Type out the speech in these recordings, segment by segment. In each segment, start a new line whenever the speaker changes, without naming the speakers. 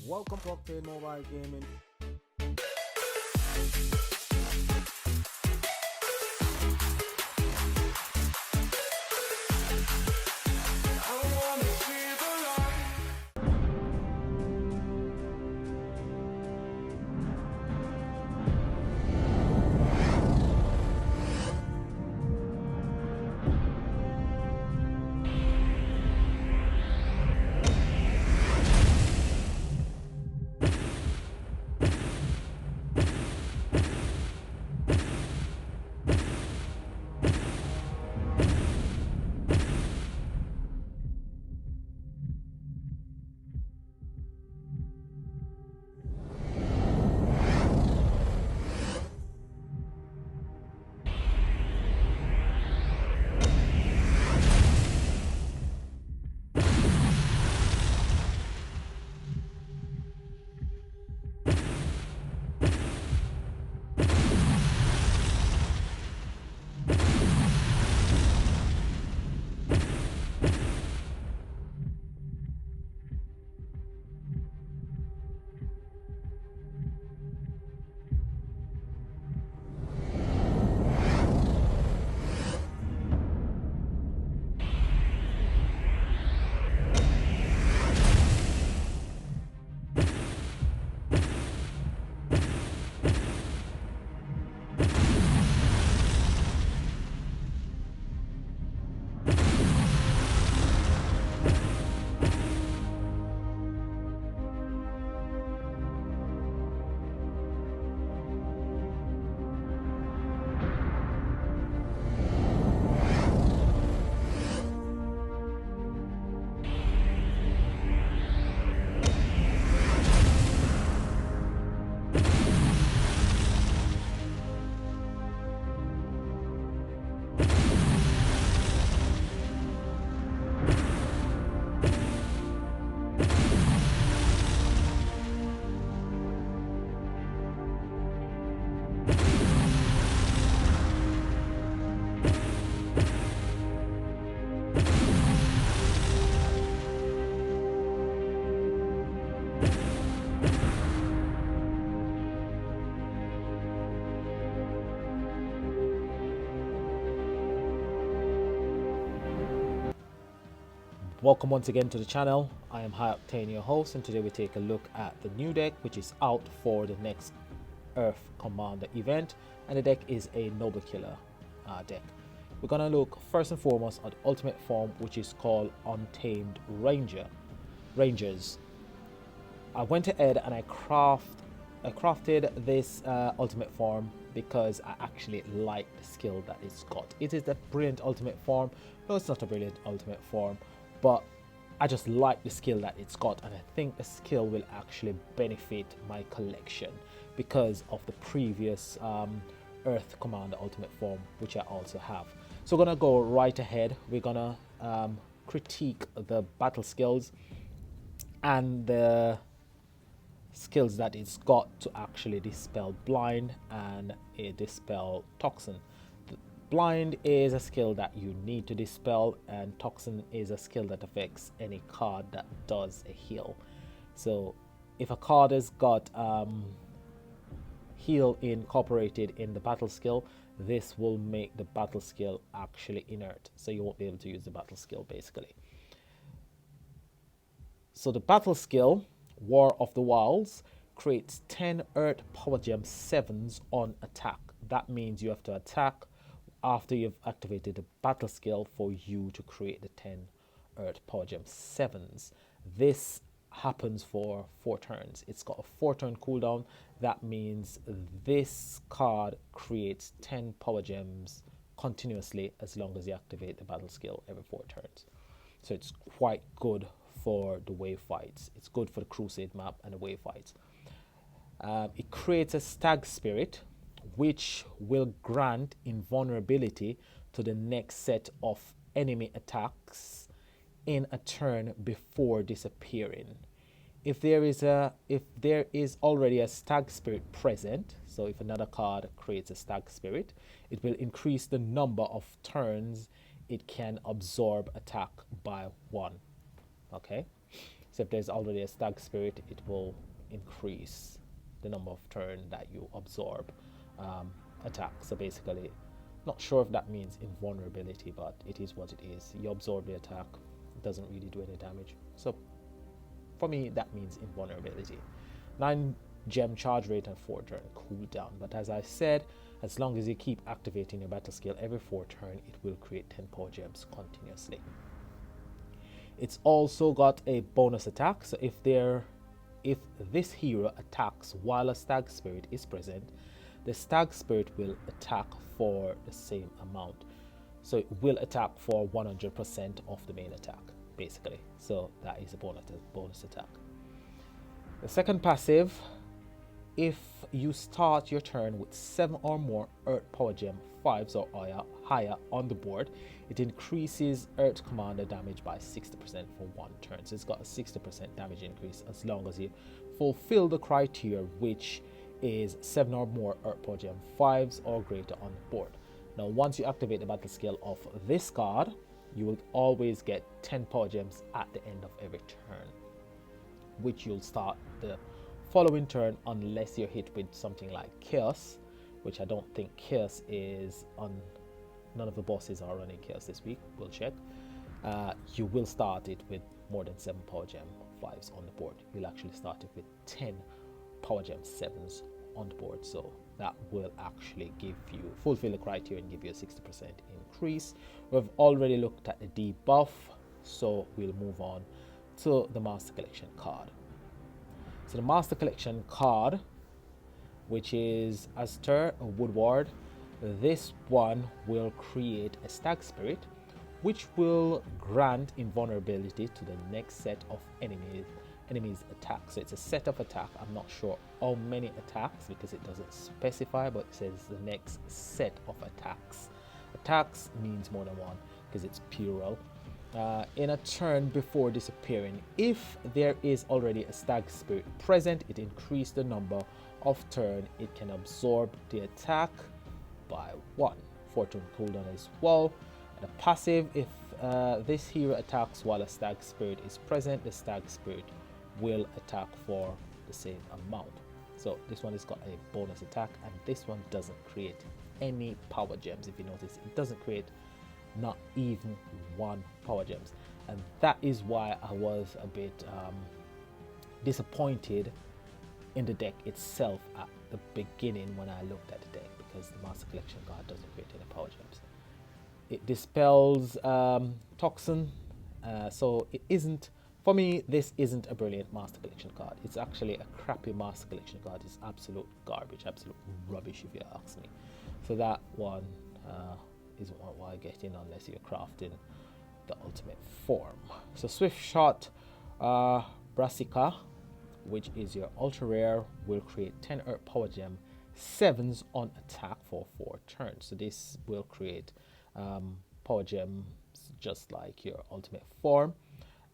Welcome to Octane Mobile Gaming. Welcome once again to the channel. I am High Octane, your host, and today we take a look at the new deck which is out for the next Earth Commander event, and the deck is a Noble Killer deck. We're gonna look first and foremost at the ultimate form, which is called Untamed Rangers. I went ahead and I crafted this ultimate form because I actually like the skill that it's got. It is a brilliant ultimate form. No, it's not a brilliant ultimate form, but I just like the skill that it's got, and I think the skill will actually benefit my collection because of the previous Earth Commander ultimate form, which I also have. So we're gonna go right ahead. We're gonna critique the battle skills and the skills that it's got to actually dispel blind and dispel toxin. Blind is a skill that you need to dispel, and toxin is a skill that affects any card that does a heal. So if a card has got heal incorporated in the battle skill, this will make the battle skill actually inert, so you won't be able to use the battle skill basically. So the battle skill, War of the Wilds, creates 10 Earth Power Gem 7s on attack. That means you have to attack after you've activated the battle skill for you to create the 10 Earth Power Gem 7s. This happens for 4 turns. It's got a 4-turn cooldown. That means this card creates 10 Power Gems continuously as long as you activate the battle skill every 4 turns. So it's quite good for the wave fights. It's good for the Crusade map and the wave fights. It creates a Stag Spirit, which will grant invulnerability to the next set of enemy attacks in a turn before disappearing. If there is already a Stag Spirit present, so if another card creates a Stag Spirit, it will increase the number of turns it can absorb attack by 1. Okay, So if there's already a stag spirit, it will increase the number of turn that you absorb attack. So basically, not sure if that means invulnerability, but it is what it is. You absorb the attack, it doesn't really do any damage. So for me, that means invulnerability. 9 gem charge rate and 4 turn cooldown. But as I said, as long as you keep activating your battle skill every 4 turn, it will create 10 power gems continuously. It's also got a bonus attack. So if this hero attacks while a stag spirit is present, the stag spirit will attack for the same amount. So it will attack for 100% of the main attack, basically. So that is a bonus attack. The second passive, if you start your turn with 7 or more Earth Power Gem 5s or higher on the board, it increases Earth Commander damage by 60% for 1 turn. So it's got a 60% damage increase as long as you fulfill the criteria, which is 7 or more Earth Power Gem 5s or greater on the board. Now, once you activate the battle skill of this card, you will always get 10 Power Gems at the end of every turn, which you'll start the following turn unless you're hit with something like Chaos, which I don't think Chaos is on. None of the bosses are running Chaos this week. We'll check. You will start it with more than 7 Power Gem 5s on the board. You'll actually start it with 10 Power Gem 7s on the board. So that will actually give you, fulfill the criteria and give you a 60% increase. We've already looked at the debuff, so we'll move on to the Master Collection card. So the Master Collection card, which is Aster Woodward, this one will create a stag spirit, which will grant invulnerability to the next set of enemies attacks. So it's a set of attack. I'm not sure how many attacks because it doesn't specify, but it says the next set of attacks. Attacks means more than one because it's plural. In a turn before disappearing, if there is already a stag spirit present, it increases the number of turn it can absorb the attack by 1. 4 turn cooldown as well. And a passive, if this hero attacks while a stag spirit is present, the stag spirit will attack for the same amount. So this one has got a bonus attack, and this one doesn't create any power gems. If you notice, it doesn't create not even 1 power gems, and that is why I was a bit disappointed in the deck itself at the beginning when I looked at the deck, because the Master Collection card doesn't create any power gems. It dispels toxin, so it isn't, for me, this isn't a brilliant Master Collection card. It's actually a crappy Master Collection card. It's absolute garbage, absolute rubbish if you ask me. So that one isn't worthwhile getting unless you're crafting the ultimate form. So Swift Shot Brassica, which is your ultra rare, will create 10 Earth Power Gem 7s on attack for 4 turns. So this will create power gems just like your ultimate form.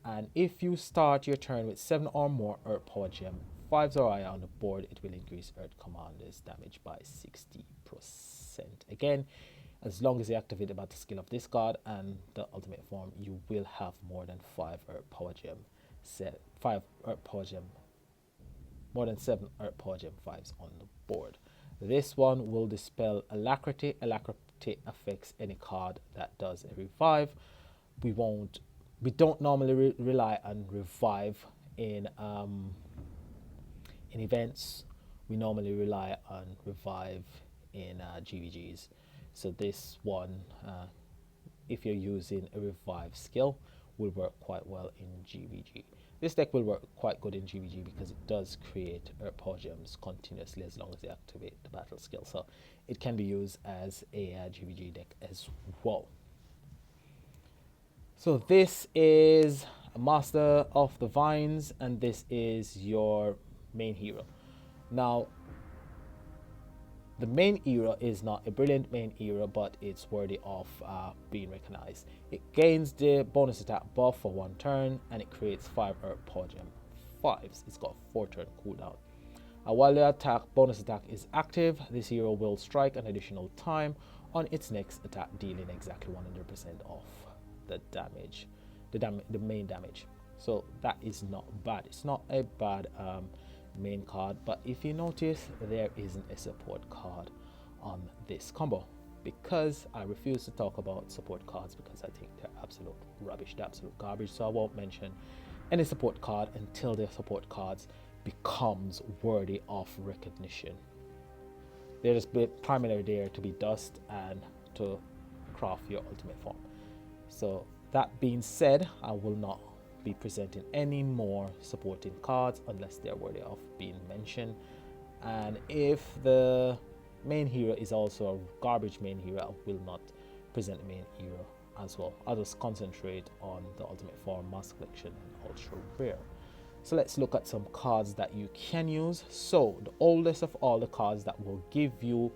And if you start your turn with 7 or more Earth Power Gem 5s or higher on the board, it will increase Earth Commander's damage by 60%. Again, as long as you activate the battle skill of this card and the ultimate form, you will have more than 5 Earth Power Gem more than 7 Earth Power Gem 5s on the board. This one will dispel Alacrity. Alacrity affects any card that does a revive. We don't normally rely on revive in events. We normally rely on revive in GVGs. So this one, if you're using a revive skill, will work quite well in GVG. This deck will work quite good in GVG because it does create Earth Power Gems continuously as long as you activate the battle skill. So it can be used as a GVG deck as well. So this is a Master of the Vines, and this is your main hero. Now, the main hero is not a brilliant main hero, but it's worthy of being recognized. It gains the bonus attack buff for 1 turn, and it creates 5 Earth Power Gem 5s. It's got a 4 turn cooldown. While the bonus attack is active, this hero will strike an additional time on its next attack, dealing exactly 100% of the damage, the main damage. So that is not bad. It's not a bad main card, but if you notice, there isn't a support card on this combo, because I refuse to talk about support cards because I think they're absolute rubbish, they're absolute garbage. So I won't mention any support card until their support cards becomes worthy of recognition. They're just primarily there to be dust and to craft your ultimate form. So that being said, I will not be presenting any more supporting cards unless they're worthy of being mentioned. And if the main hero is also a garbage main hero, I will not present the main hero as well. I'll just concentrate on the ultimate form, mass collection, and ultra rare. So let's look at some cards that you can use. So the oldest of all the cards that will give you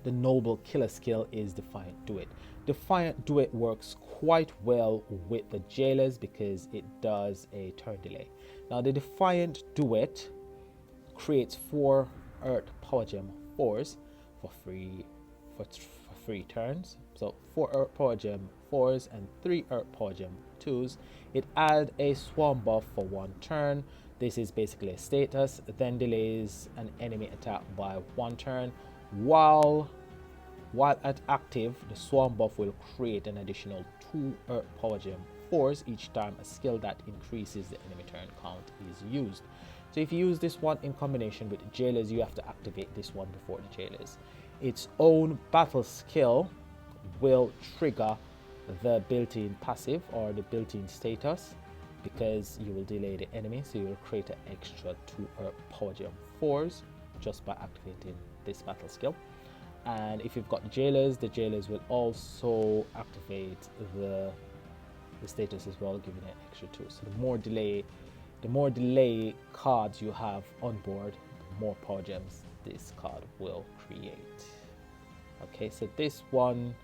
the noble killer skill is Defiant Duet. Defiant Duet works quite well with the jailers because it does a turn delay. Now the Defiant Duet creates 4 Earth Power Gem 4s for free turns. So 4 Earth Power Gem 4s and 3 Earth Power Gem 2s. It adds a swarm buff for 1 turn. This is basically a status, then delays an enemy attack by 1 turn. While at active, the swarm buff will create an additional 2 Earth Power Gem 4s each time a skill that increases the enemy turn count is used. So if you use this one in combination with the jailers, you have to activate this one before the jailers. Its own battle skill will trigger the built-in passive or the built-in status, because you will delay the enemy, so you will create an extra 2 Earth Power Gem 4s just by activating this battle skill. And if you've got the jailers will also activate the status as well, giving it extra 2. So the more delay cards you have on board, the more power gems this card will create. Okay, so this one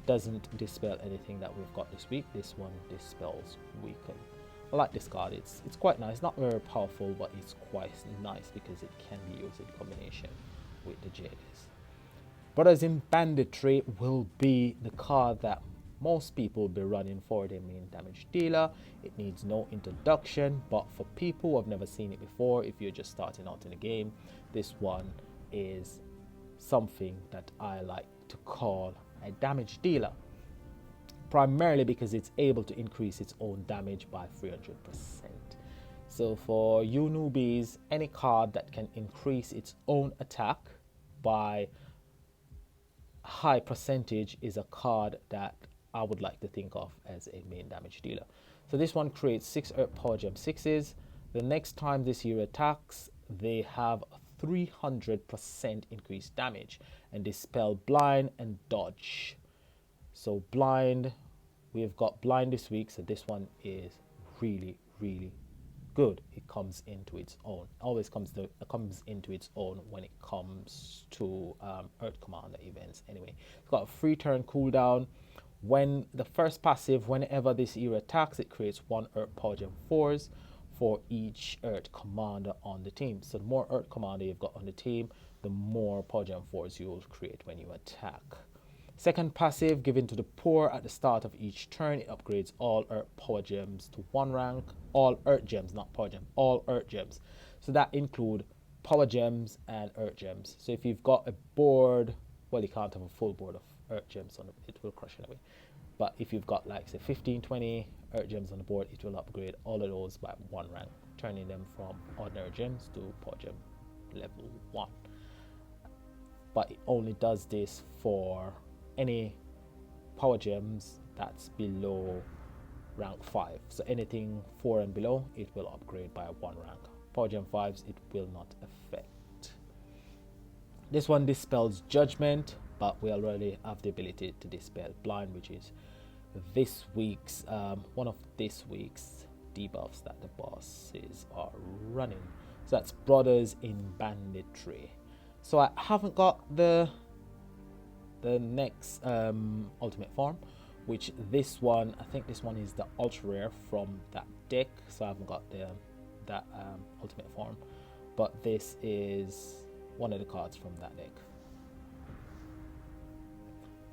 doesn't dispel anything that we've got this week. This one dispels weaken. I like this card. It's quite nice. Not very powerful, but it's quite nice because it can be used in combination with the jailers. Brothers in Banditry will be the card that most people will be running for their main damage dealer. It needs no introduction, but for people who have never seen it before, if you're just starting out in the game, this one is something that I like to call a damage dealer, primarily because it's able to increase its own damage by 300%. So for you newbies, any card that can increase its own attack by a high percentage is a card that I would like to think of as a main damage dealer. So this one creates 6 Earth Power Gem 6s. The next time this hero attacks, they have 300% increased damage and dispel blind and dodge. So blind, we've got blind this week, so this one is really good. It comes into its own. Always comes into its own when it comes to Earth Commander events. Anyway, it's got a 3 turn cooldown. When the first passive, whenever this hero attacks, it creates 1 Earth Power Gem 4s for each Earth Commander on the team. So the more Earth Commander you've got on the team, the more Power Gem 4s you will create when you attack. Second passive, given to the poor at the start of each turn, it upgrades all Earth Power Gems to 1 rank. All Earth Gems, not Power Gem, all Earth Gems. So that include Power Gems and Earth Gems. So if you've got a board, well, you can't have a full board of Earth Gems on it, it will crush anyway. But if you've got like say 15, 20 Earth Gems on the board, it will upgrade all of those by 1 rank, turning them from ordinary gems to Power Gem level 1. But it only does this for any Power Gems that's below rank 5. So anything 4 and below, it will upgrade by 1 rank. Power Gem 5s, it will not affect. This one dispels Judgment, but we already have the ability to dispel Blind, which is this week's one of this week's debuffs that the bosses are running. So that's Brothers in Banditry. So I haven't got the next ultimate form, which this one, I think this one is the ultra rare from that deck, so I haven't got that ultimate form, but this is one of the cards from that deck.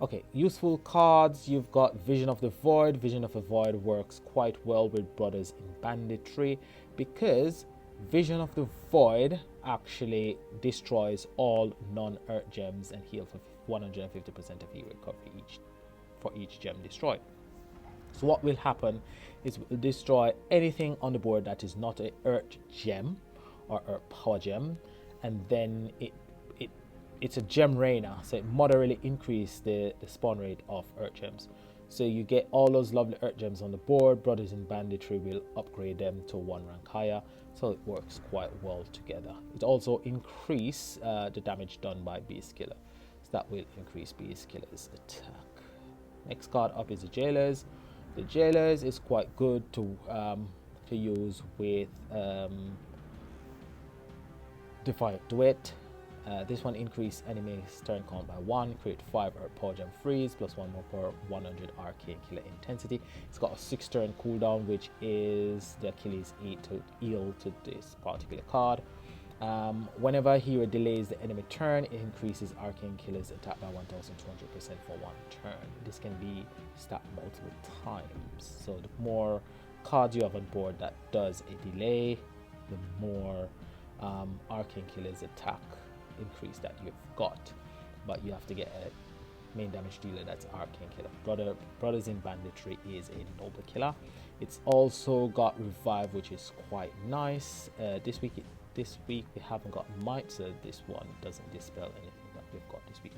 Okay, useful cards. You've got Vision of the Void. Vision of the Void works quite well with Brothers in Banditry because Vision of the Void actually destroys all non-earth gems and heals for 150% of heal recovery for each gem destroyed. So what will happen is it will destroy anything on the board that is not a earth gem or earth power gem, and then it's a gem rainer, so it moderately increases the spawn rate of earth gems. So you get all those lovely earth gems on the board. Brothers in Banditry will upgrade them to 1 rank higher, so it works quite well together. It also increases the damage done by Beast Killer, so that will increase Beast Killer's attack. Next card up is the Jailers. The Jailers is quite good to use with Defiant Duet. This one increase enemy's turn count by 1, create 5 Earth Power Gem freeze, plus 1 more per 100 arcane killer intensity. It's got a 6 turn cooldown, which is the Achilles heel to this particular card. Whenever hero delays the enemy turn, it increases arcane killer's attack by 1200% for 1 turn. This can be stacked multiple times, so the more cards you have on board that does a delay, the more arcane killer's attack increase that you've got. But you have to get a main damage dealer that's arcane killer. Brothers in Banditry is a noble killer. It's also got revive, which is quite nice. This week we haven't got might, so this one doesn't dispel anything that we've got this week.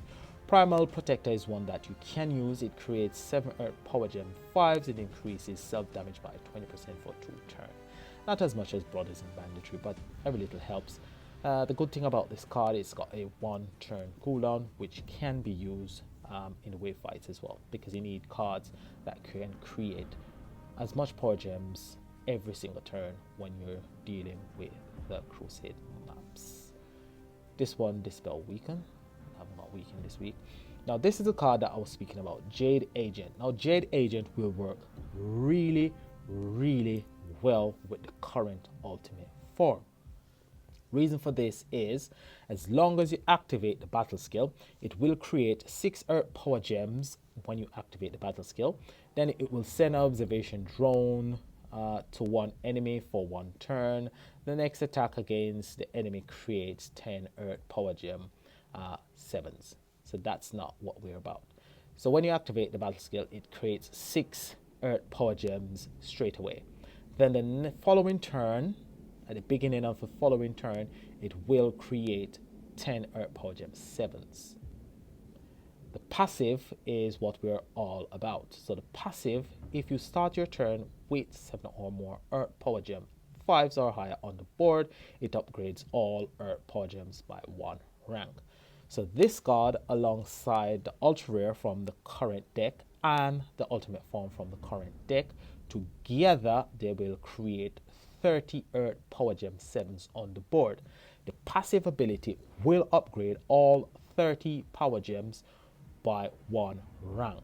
Primal Protector is one that you can use. It creates 7 Earth Power Gem 5s. It increases self damage by 20% for 2 turns. Not as much as Brothers in Banditry, but every little helps. The good thing about this card, it's got a 1 turn cooldown, which can be used in the wave fights as well, because you need cards that can create as much power gems every single turn when you're dealing with the Crusade maps. This one, Dispel Weaken. I haven't got Weaken this week. Now this is the card that I was speaking about, Jade Agent. Now Jade Agent will work really well with the current ultimate form. Reason for this is, as long as you activate the battle skill, it will create 6 Earth Power Gems when you activate the battle skill. Then it will send an observation drone to one enemy for 1 turn. The next attack against the enemy creates 10 Earth Power Gem 7s. So that's not what we're about. So when you activate the battle skill, it creates 6 Earth Power Gems straight away. Then the following turn, at the beginning of the following turn, it will create 10 Earth Power Gem 7s. The passive is what we're all about. So the passive, if you start your turn with 7 or more Earth Power Gem 5s or higher on the board, it upgrades all Earth Power Gems by 1 rank. So this card, alongside the ultra rare from the current deck and the ultimate form from the current deck, together they will create 30 Earth Power Gem 7s on the board. The passive ability will upgrade all 30 Power Gems by 1 rank.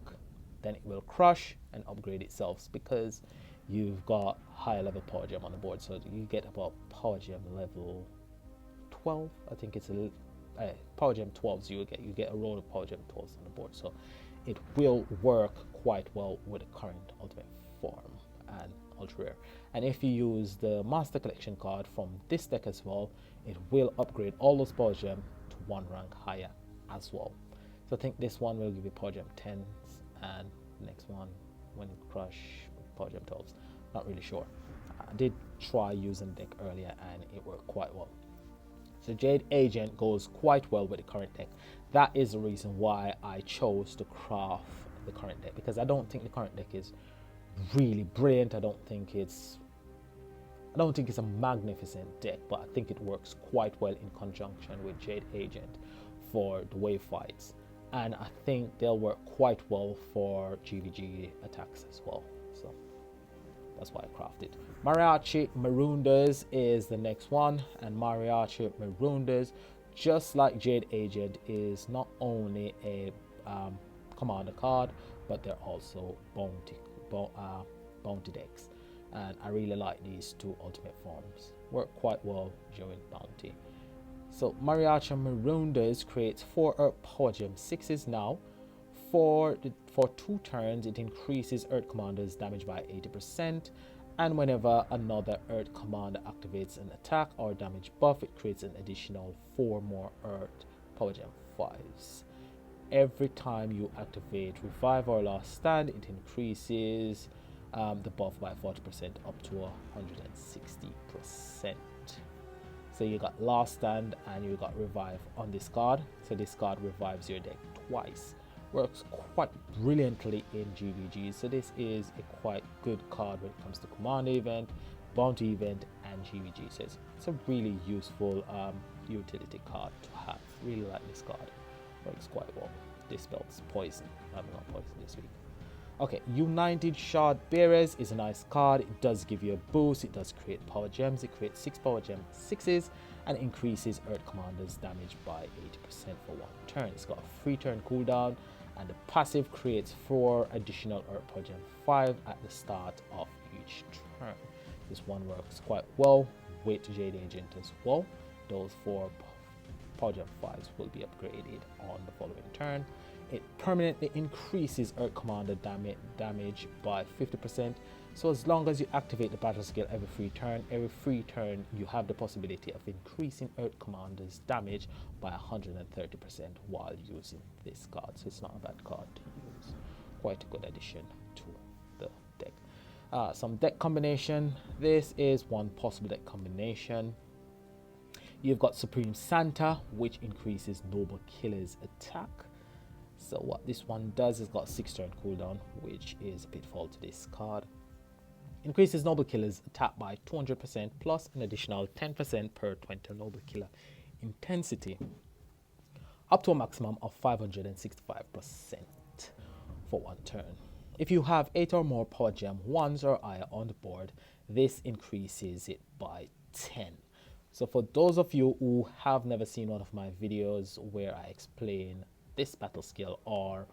Then it will crush and upgrade itself because you've got higher level Power Gem on the board. So you get about Power Gem level 12. I think it's a Power Gem 12s you get a roll of Power Gem 12s on the board. So it will work quite well with the current ultimate form and ultra rare. And if you use the Master Collection card from this deck as well, it will upgrade all those Power Gem to 1 rank higher as well. So I think this one will give you Power Gem 10s, and the next one, when you crush, Power Gem 12s. Not really sure. I did try using the deck earlier and it worked quite well. So Jade Agent goes quite well with the current deck. That is the reason why I chose to craft the current deck, because I don't think the current deck is really brilliant. I don't think it's a magnificent deck, but I think it works quite well in conjunction with Jade Agent for the wave fights, and I think they'll work quite well for GVG attacks as well. So that's why I crafted. Mariachi Maroon is the next one, and Mariachi Maroon, just like Jade Agent, is not only a commander card, but they're also bounty decks, and I really like these 2 ultimate forms. Work quite well during bounty. So Mariachi Maroon creates 4 Earth Power Gem 6s now, For 2 turns, it increases Earth Commander's damage by 80%, and whenever another Earth Commander activates an attack or damage buff, it creates an additional 4 more Earth Power Gem 5s. Every time you activate Revive or Last Stand, it increases the buff by 40% up to 160%. So you got Last Stand and you got Revive on this card. So this card revives your deck twice. Works quite brilliantly in GVG. So this is a quite good card when it comes to Commander event, Bounty event, and GVG. So it's a really useful utility card to have. Really like this card. Works quite well. Dispels poison. I'm not poison this week. Okay, United Shard Bearers is a nice card. It does give you a boost. It does create power gems. It creates 6 power gem 6s and increases Earth Commander's damage by 80% for 1 turn. It's got a 3 turn cooldown, and the passive creates 4 additional Earth Power Gem 5 at the start of each turn. This one works quite well with Jade Agent as well. Those 4 Power Gem 5s will be upgraded on the following turn. It permanently increases Earth Commander damage by 50%. So as long as you activate the battle skill every free turn you have the possibility of increasing Earth Commander's damage by 130% while using this card. So it's not a bad card to use. Quite a good addition to the deck. Some deck combination. This is one possible deck combination. You've got Supreme Santa, which increases Noble Killer's attack. So what this one does is got 6 turn cooldown, which is a pitfall to this card. Increases Noble Killer's attack by 200% plus an additional 10% per 20 Noble Killer intensity, up to a maximum of 565% for 1 turn. If you have 8 or more Power Gem 1s or higher on the board, this increases it by 10. So for those of you who have never seen one of my videos where I explain this battle skill or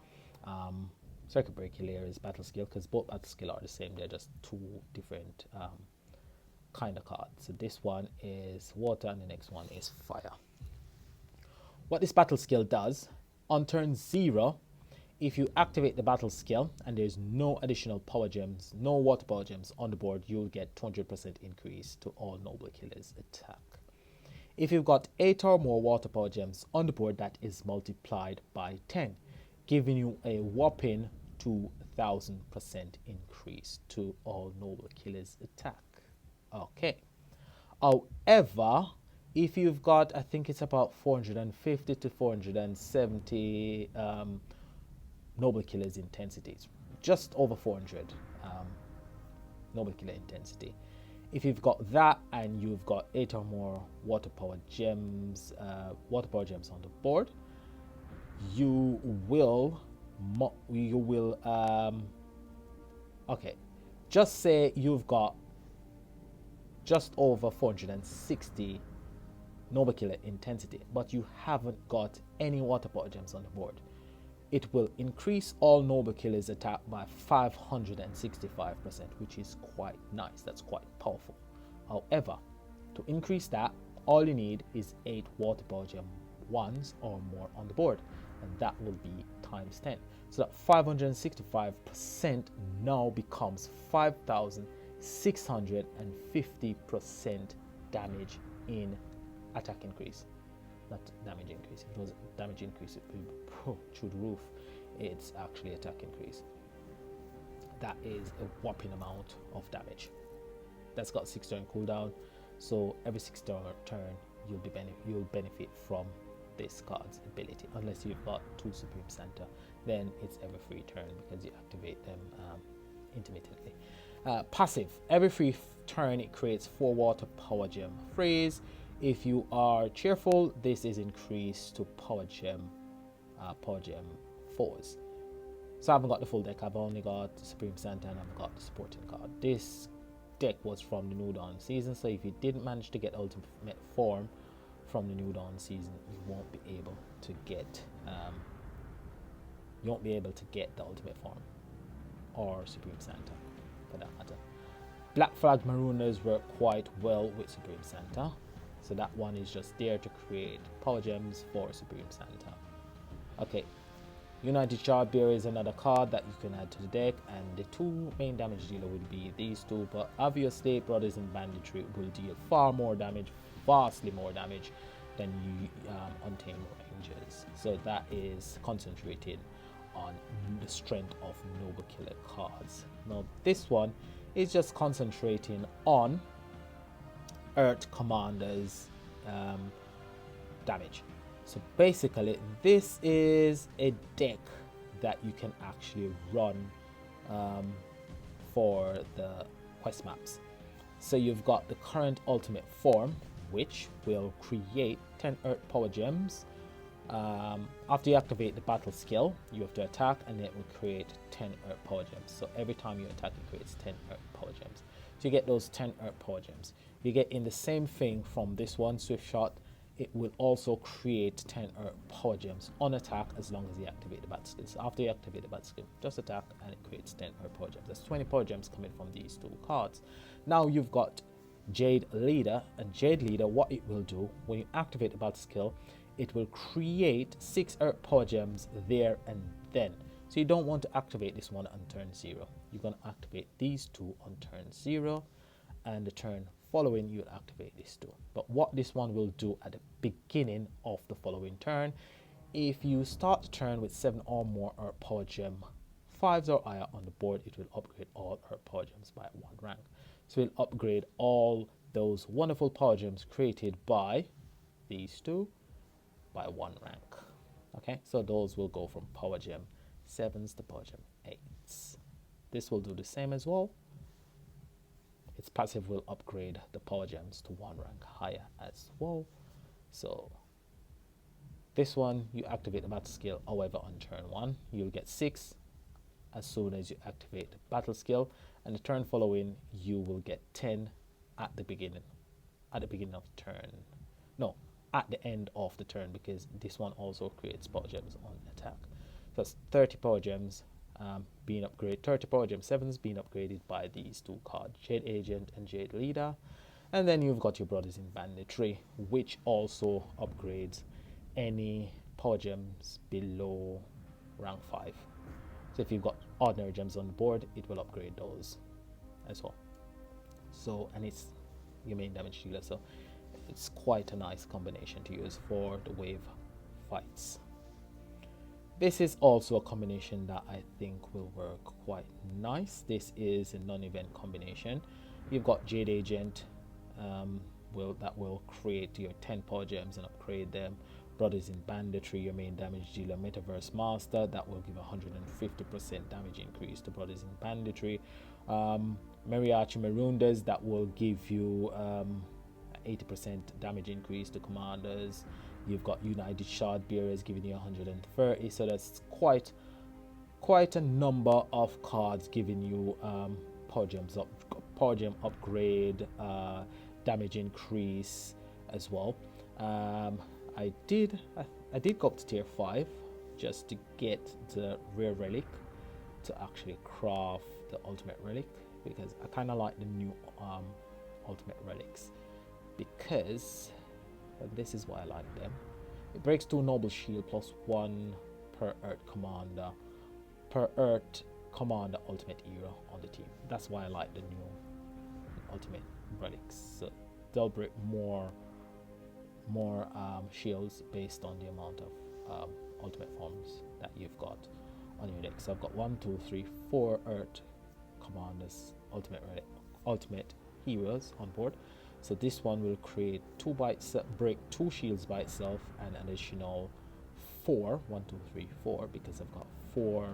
Circuit Breaker Layer's battle skill, because both battle skill are the same, they're just 2 different kind of cards. So this one is water and the next one is fire. What this battle skill does, on turn 0, if you activate the battle skill and there's no additional power gems, no water power gems on the board, you'll get 200% increase to all Noble Killer's attack. If you've got 8 or more water power gems on the board, that is multiplied by 10, giving you a whopping 2000% increase to all Noble Killer's attack. Okay. However, if you've got, I think it's about 450 to 470 Noble Killer's intensities, just over 400 Noble Killer intensity. If you've got that and you've got 8 or more water power gems on the board, you will okay, just say you've got just over 460 Noble Killer intensity, but you haven't got any water power gems on the board. It will increase all Noble Killer's attack by 565%, which is quite nice. That's quite powerful. However, to increase that, all you need is 8 water power gem 1s or more on the board, and that will be times 10. So that 565% now becomes 5,650% damage in attack increase. Not damage increase. If it was damage increase, it would be through the roof. It's actually attack increase. That is a whopping amount of damage. That's got 6 turn cooldown, so every 6 turn you'll benefit from this card's ability. Unless you've got 2 Supreme Santa, then it's every free turn because you activate them intermittently. Passive. Every free turn it creates 4 water power gem freeze. If you are cheerful, this is increased to power gem 4s. So I haven't got the full deck. I've only got Supreme Santa and I've got the supporting card. This deck was from the New Dawn season, so if you didn't manage to get ultimate form from the New Dawn season, you won't be able to get the ultimate form or Supreme Santa for that matter. Black Flag Marooners work quite well with Supreme Santa, so that one is just there to create power gems for Supreme Santa. Okay, United Chapter is another card that you can add to the deck, and the two main damage dealer will be these two, but obviously Brothers in Banditry will deal far more damage, vastly more damage than you Untamed Rangers. So that is concentrated on the strength of Noble Killer cards. Now this one is just concentrating on Earth Commanders damage. So basically this is a deck that you can actually run for the quest maps. So you've got the current ultimate form, which will create 10 Earth Power Gems. After you activate the battle skill, you have to attack and it will create 10 Earth Power Gems. So every time you attack, it creates 10 Earth Power Gems. So you get those 10 Earth Power Gems. You get in the same thing from this one, Swift Shot. It will also create 10 Earth Power Gems on attack as long as you activate the battle skill. So after you activate the battle skill, just attack and it creates 10 Earth Power Gems. There's 20 Power Gems coming from these two cards. Now you've got Jade Leader, and Jade Leader, what it will do when you activate the battle skill, it will create 6 Earth Power Gems there and then. So you don't want to activate this one on turn 0. You're going to activate these two on turn 0, and the turn following you'll activate these two. But what this one will do at the beginning of the following turn, if you start the turn with 7 or more Earth Power Gem 5s or higher on the board, it will upgrade all Earth Power Gems by 1 rank. So it'll upgrade all those wonderful Power Gems created by these two by 1 rank. Okay, so those will go from Power Gem 7s to Power Gem 8s. This will do the same as well. Its passive will upgrade the Power Gems to 1 rank higher as well. So this one, you activate the battle skill, however on turn 1 you'll get 6 as soon as you activate the battle skill, and the turn following you will get 10 at the beginning of the turn. No, at the end of the turn, because this one also creates Power Gems on attack. So it's 30 Power Gems being upgraded, 30 Power Gem 7s being upgraded by these two cards, Jade Agent and Jade Leader. And then you've got your Brothers in Banditry, which also upgrades any Power Gems below rank 5. So if you've got ordinary gems on the board, it will upgrade those as well. So, and it's your main damage dealer, so it's quite a nice combination to use for the wave fights. This is also a combination that I think will work quite nice. This is a non-event combination. You've got Jade Agent that will create your 10 Power Gems and upgrade them. Brothers in Banditry, your main damage dealer. Metaverse Master, that will give 150% damage increase to Brothers in Banditry. Mariachi Maroon, that will give you 80% damage increase to commanders. You've got United Shardbearers giving you 130, so that's quite a number of cards giving you Power Gem upgrade, damage increase as well. I did go up to tier 5 just to get the rare relic to actually craft the ultimate relic, because I kind of like the new ultimate relics, because this is why I like them. It breaks 2 noble shield plus 1 per Earth Commander ultimate hero on the team. That's why I like the new ultimate relics. So they'll break more shields based on the amount of ultimate forms that you've got on your deck. So I've got 1, 2, 3, 4 Earth Commanders ultimate heroes on board. So this one will create break 2 shields by itself, and additional 4, 1, 2, 3, 4, because I've got 4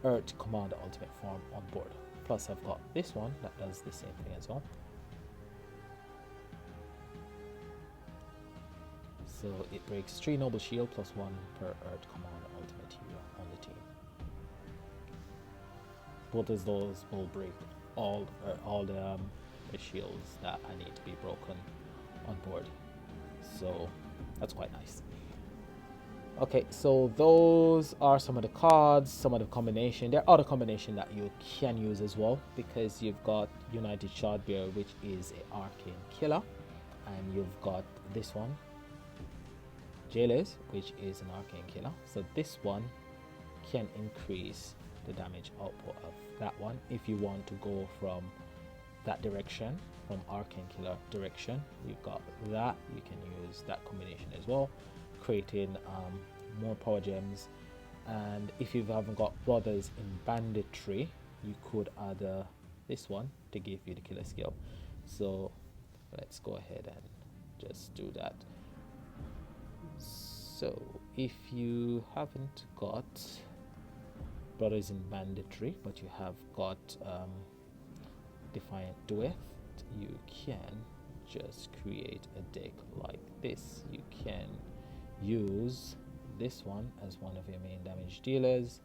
Earth Commander ultimate form on board. Plus I've got this one that does the same thing as well. So it breaks 3 noble shield plus 1 per Earth Commander ultimate hero on the team. Both of those will break all the shields that I need to be broken on board. So that's quite nice. Okay, so those are some of the cards, some of the combination. There are other combination that you can use as well, because you've got United Shardbearer, which is an arcane killer, and you've got this one, Jailers, which is an arcane killer. So this one can increase the damage output of that one. If you want to go from that direction, from Arcane Killer direction, you've got that. You can use that combination as well, creating more power gems. And if you haven't got brothers in banditry, you could add this one to give you the killer skill. So let's go ahead and just do that. So if you haven't got brothers in banditry, but you have got Defiant Duet, you can just create a deck like this. You can use this one as one of your main damage dealers.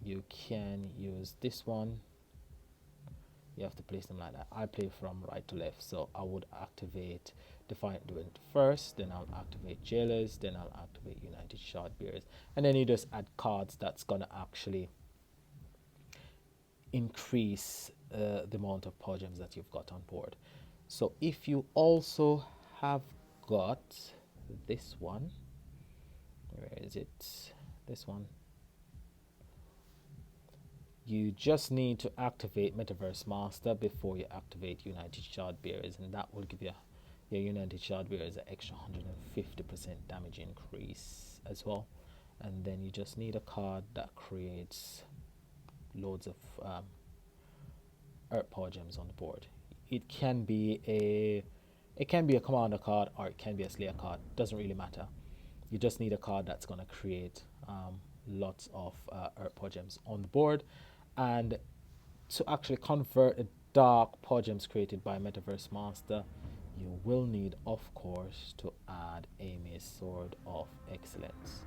You can use this one. You have to place them like that. I play from right to left, so I would activate Defiant Duet first, then I'll activate Jailers, then I'll activate United Shardbearers, and then you just add cards that's gonna actually increase the amount of power gems that you've got on board. So if you also have got this one, where is it? This one. You just need to activate Metaverse Master before you activate United Shardbearers, and that will give you your United Shardbearers an extra 150% damage increase as well. And then you just need a card that creates loads of Earth Power Gems on the board. It can be a commander card, or it can be a Slayer card. Doesn't really matter. You just need a card that's going to create lots of Earth Power Gems on the board. And to actually convert the dark power gems created by Metaverse Master, you will need, of course, to add Amy's Sword of Excellence.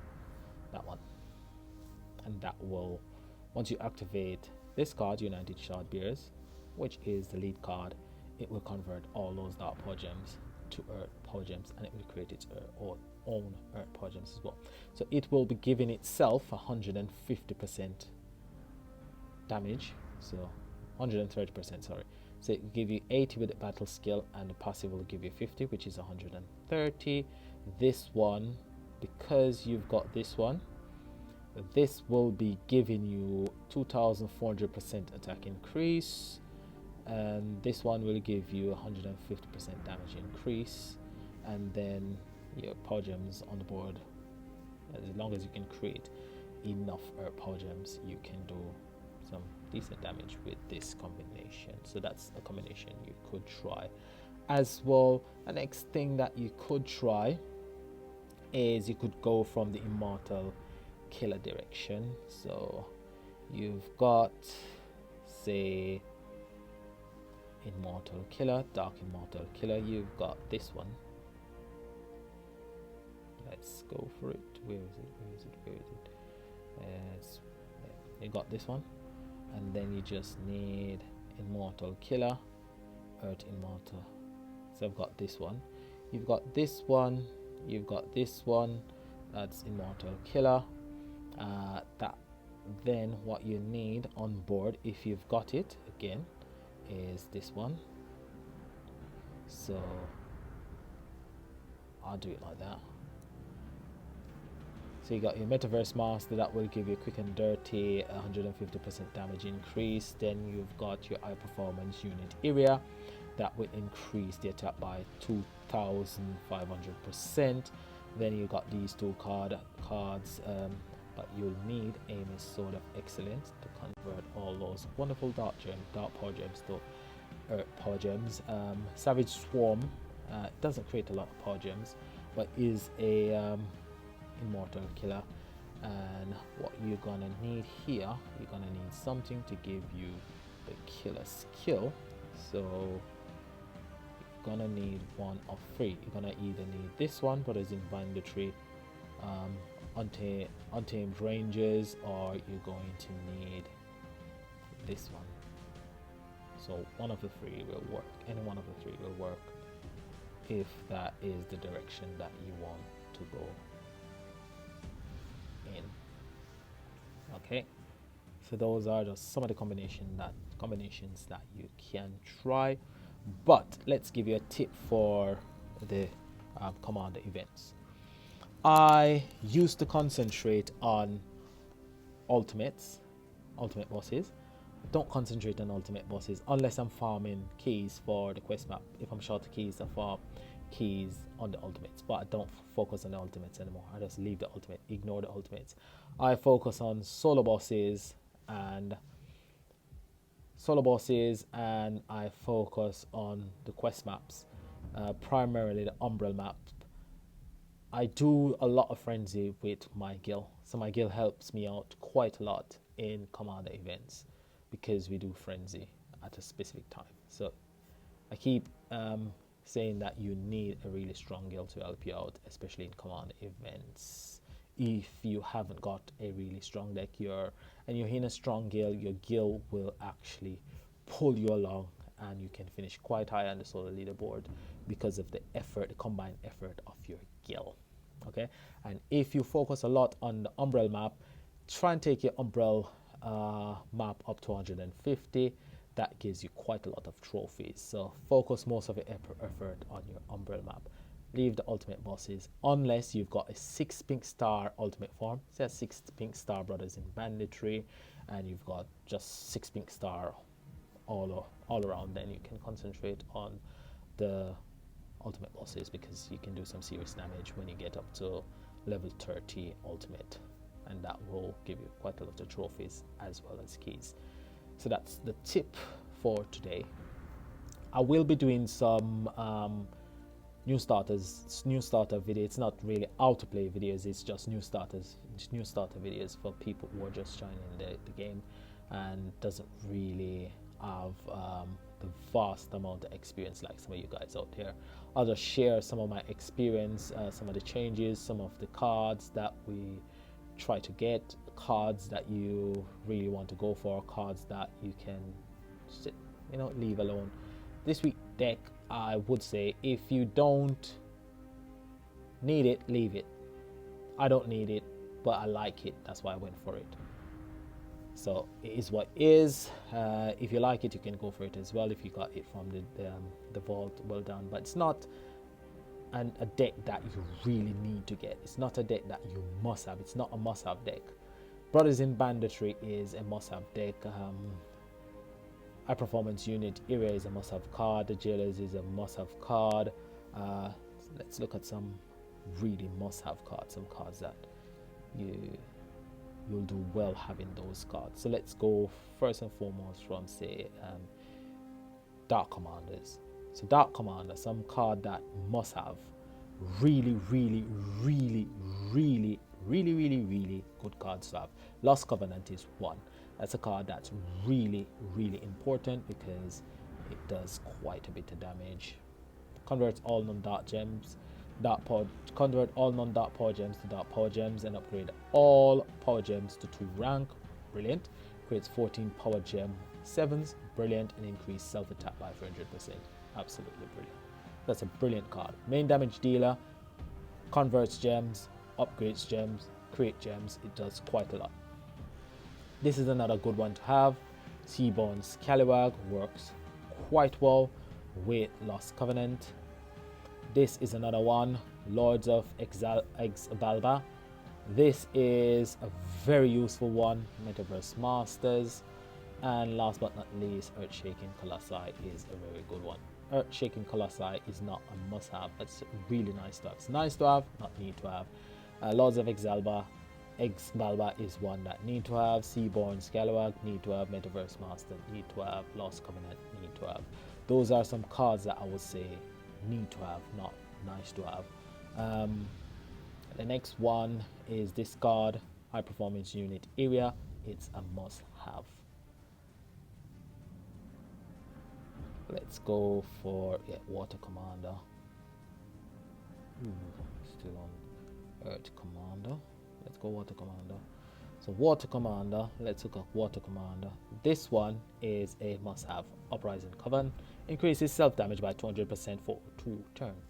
That one. And that will, once you activate this card, United Shardbearers, which is the lead card, it will convert all those dark power gems to Earth Power Gems, and it will create its own Earth Power Gems as well. So it will be giving itself 150% damage, so 130%, sorry. So it will give you 80 with the battle skill, and the passive will give you 50, which is 130. This one, because you've got this one, this will be giving you 2400% attack increase, and this one will give you 150% damage increase. And then your power gems on the board, as long as you can create enough power gems, you can do some decent damage with this combination. So that's a combination you could try as well. The next thing that you could try is you could go from the Immortal Killer direction. So you've got, say, Immortal Killer, Dark Immortal Killer. You've got this one. Let's go for it. Where is it? Where is it? Where is it? You got this one, and then you just need Immortal Killer, Earth Immortal. So I've got this one. You've got this one. You've got this one. That's Immortal Killer. That then what you need on board, if you've got it again, is this one. So I'll do it like that. So you got your Metaverse Master, that will give you quick and dirty 150% damage increase. Then you've got your high performance unit area, that will increase the attack by 2500%. Then you got these two cards, but you'll need Amy's Sword of Excellence to convert all those wonderful dark power gems to Earth Power Gems. Savage Swarm doesn't create a lot of power gems, but is a Immortal Killer. And what you're gonna need here, you're gonna need something to give you the killer skill. So you're gonna need one of three. You're gonna either need this one, but it's in banditry, untamed rangers, or you're going to need this one. So one of the three will work. Any one of the three will work if that is the direction that you want to go in. Okay, so those are just some of the combinations that you can try. But let's give you a tip for the commander events. I used to concentrate on ultimate bosses. Don't concentrate on ultimate bosses unless I'm farming keys for the quest map. If I'm short of keys, I farm keys on the ultimates, but I don't focus on the ultimates anymore. I just leave the ultimate, ignore the ultimates. I focus on solo bosses and I focus on the quest maps, primarily the Umbral map. I do a lot of frenzy with my guild, so my guild helps me out quite a lot in commander events because we do frenzy at a specific time. So I keep saying that you need a really strong guild to help you out, especially in commander events. If you haven't got a really strong deck, you're in a strong guild, your guild will actually pull you along and you can finish quite high on the solo leaderboard because of the effort, the combined effort of your guild. Okay, and if you focus a lot on the Umbral map, try and take your Umbral map up to 150. That gives you quite a lot of trophies. So focus most of your effort on your Umbral map. Leave the ultimate bosses unless you've got a 6 pink star ultimate form. Say 6 pink star brothers in banditry, and you've got just 6 pink star all around. Then you can concentrate on the ultimate bosses because you can do some serious damage when you get up to level 30 ultimate, and that will give you quite a lot of trophies as well as keys. So that's the tip for today. I will be doing some new starter video. It's not really how to play videos, it's just new starter videos for people who are just joining the game and doesn't really have the vast amount of experience like some of you guys out there. I'll just share some of my experience, some of the changes, some of the cards that we try to get, cards that you really want to go for, cards that you can leave alone. This week deck, I would say if you don't need it, leave it. I don't need it, but I like it, that's why I went for it. So it is what it is. If you like it, you can go for it as well if you got it from the vault. Well done. But it's not a deck that you really need to get. It's not a deck that you must have. It's not a must-have deck. Brothers in Banditry is a must-have deck. High Performance Unit Area is a must-have card. The Jailers is a must-have card. Let's look at some really must-have cards. Some cards that you'll do well having those cards. So let's go first and foremost from say Dark Commanders. So Dark Commander, some card that must have really good cards to have. Lost Covenant is one. That's a card that's really important because it does quite a bit of damage. Converts all non-dark gems. Convert all non-dark power gems to dark power gems and upgrade all power gems to 2 rank. Brilliant. Creates 14 power gem 7s. Brilliant. And increase self-attack by 300%. Absolutely brilliant. That's a brilliant card. Main damage dealer. Converts gems. Upgrades gems. Create gems. It does quite a lot. This is another good one to have. Seaborn Scallywag works quite well with Lost Covenant. This is another one, Lords of Exbalba. This is a very useful one, Metaverse Masters. And last but not least, Earthshaking Colossi is a very good one. Earthshaking Colossi is not a must-have, but it's really nice to have. It's nice to have, not need to have. Lords of Exbalba is one that need to have. Seaborn Scallywag need to have. Metaverse Master need to have. Lost Covenant need to have. Those are some cards that I would say need to have, not nice to have. The next one is this card, High Performance Unit Area. It's a must have. Let's go for Water Commander. Still on Earth Commander. Let's go Water Commander. So Water Commander, let's look at Water Commander. This one is a must have. Uprising Coven increases self damage by 200% for 2 turns.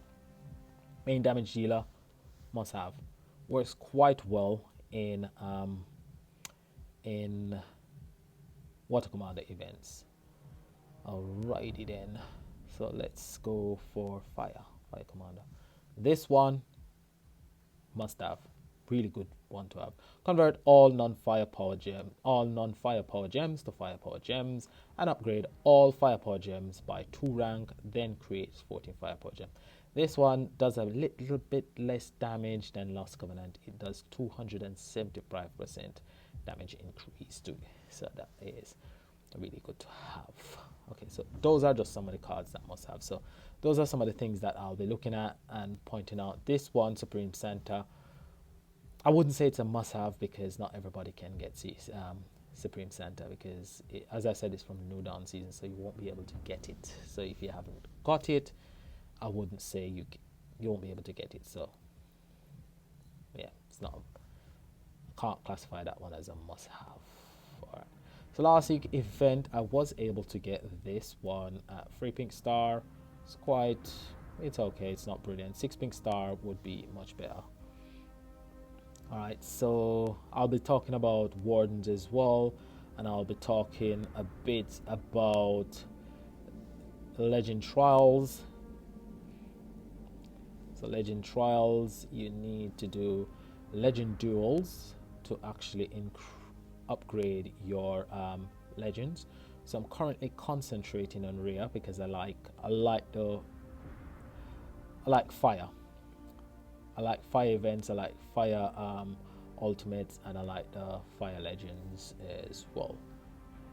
Main damage dealer, must have. Works quite well in Water Commander events. Alrighty then. So let's go for Fire Commander. This one must have. Really good one to have. Convert all non-firepower gems to firepower gems, and upgrade all firepower gems by 2 rank, then create 14 firepower gems. This one does a little bit less damage than Lost Covenant. It does 275% damage increase too, so that is really good to have. Okay, so those are just some of the cards that must have. So those are some of the things that I'll be looking at and pointing out. This one, Supreme Santa, I wouldn't say it's a must-have because not everybody can get Supreme Santa, because as I said, it's from the New Dawn season, so you won't be able to get it. So if you haven't got it, I wouldn't say you won't be able to get it. So yeah, it's not, can't classify that one as a must-have. All right. So last week event, I was able to get this one at 3 pink star. It's okay, it's not brilliant. 6 pink star would be much better. Alright, so I'll be talking about wardens as well, and I'll be talking a bit about legend trials. So legend trials, you need to do legend duels to actually upgrade your legends. So I'm currently concentrating on rare because I like fire. I like fire events, I like fire ultimates, and I like the fire legends as well.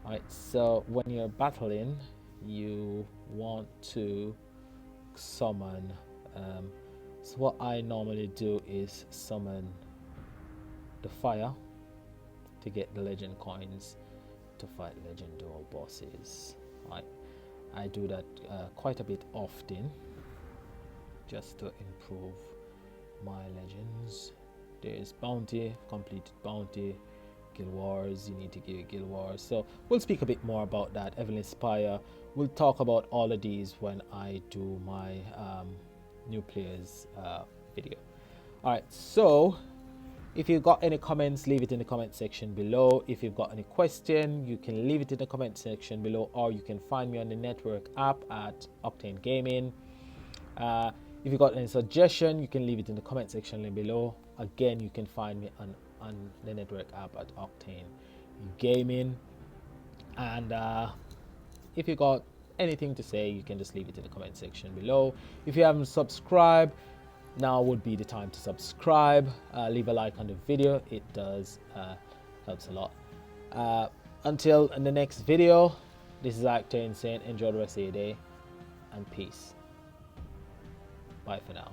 Alright, so when you're battling, you want to summon, so what I normally do is summon the fire to get the legend coins to fight legend duel bosses. Right, I do that quite a bit often just to improve my legends. There's bounty, completed bounty, guild wars, you need to get guild wars. So we'll speak a bit more about that. Evelyn Spire, we'll talk about all of these when I do my new players video. All right, so if you've got any comments, leave it in the comment section below. If you've got any question, you can leave it in the comment section below, or you can find me on the network app at Octane Gaming. If you've got any suggestion, you can leave it in the comment section below. Again, you can find me on the network app at Octane Gaming. And if you got anything to say, you can just leave it in the comment section below. If you haven't subscribed, now would be the time to subscribe. Leave a like on the video, it does helps a lot. Until in the next video, this is Octane saying enjoy the rest of your day and peace. Bye for now.